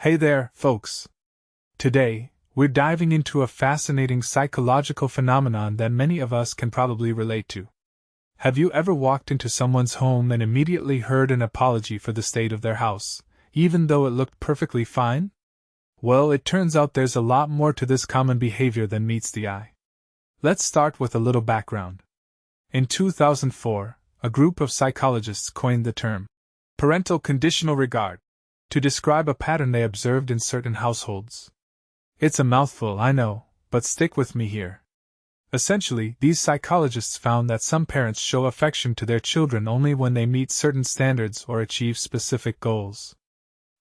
Hey there, folks! Today, we're diving into a fascinating psychological phenomenon that many of us can probably relate to. Have you ever walked into someone's home and immediately heard an apology for the state of their house, even though it looked perfectly fine? Well, it turns out there's a lot more to this common behavior than meets the eye. Let's start with a little background. In 2004, a group of psychologists coined the term parental conditional regard to describe a pattern they observed in certain households. It's a mouthful, I know, but stick with me here. Essentially, these psychologists found that some parents show affection to their children only when they meet certain standards or achieve specific goals.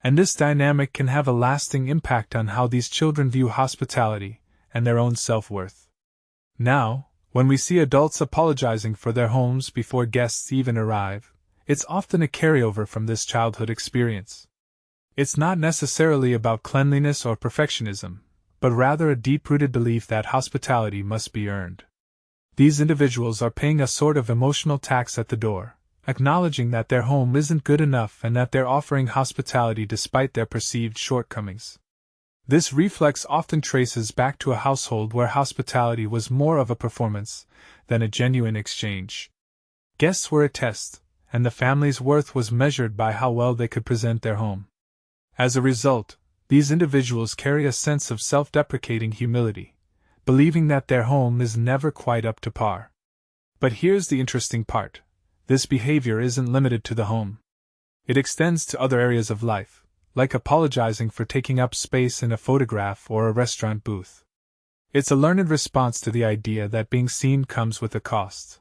And this dynamic can have a lasting impact on how these children view hospitality and their own self-worth. Now, when we see adults apologizing for their homes before guests even arrive, it's often a carryover from this childhood experience. It's not necessarily about cleanliness or perfectionism, but rather a deep-rooted belief that hospitality must be earned. These individuals are paying a sort of emotional tax at the door, acknowledging that their home isn't good enough and that they're offering hospitality despite their perceived shortcomings. This reflex often traces back to a household where hospitality was more of a performance than a genuine exchange. Guests were a test, and the family's worth was measured by how well they could present their home. As a result, these individuals carry a sense of self-deprecating humility, believing that their home is never quite up to par. But here's the interesting part. This behavior isn't limited to the home. It extends to other areas of life, like apologizing for taking up space in a photograph or a restaurant booth. It's a learned response to the idea that being seen comes with a cost.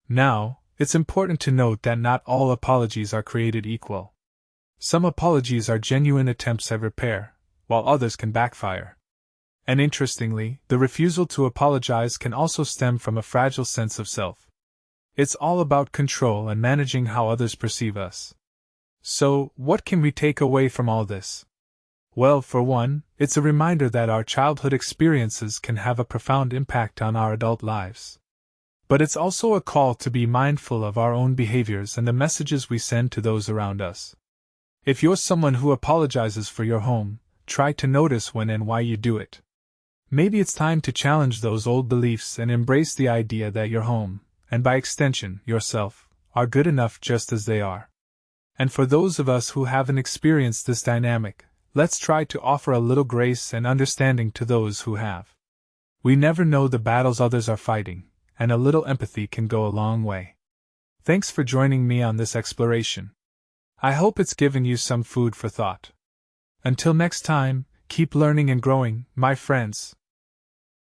Now, it's important to note that not all apologies are created equal. Some apologies are genuine attempts at repair, while others can backfire. And interestingly, the refusal to apologize can also stem from a fragile sense of self. It's all about control and managing how others perceive us. So, what can we take away from all this? Well, for one, it's a reminder that our childhood experiences can have a profound impact on our adult lives. But it's also a call to be mindful of our own behaviors and the messages we send to those around us. If you're someone who apologizes for your home, try to notice when and why you do it. Maybe it's time to challenge those old beliefs and embrace the idea that your home, and by extension, yourself, are good enough just as they are. And for those of us who haven't experienced this dynamic, let's try to offer a little grace and understanding to those who have. We never know the battles others are fighting, and a little empathy can go a long way. Thanks for joining me on this exploration. I hope it's given you some food for thought. Until next time, keep learning and growing, my friends.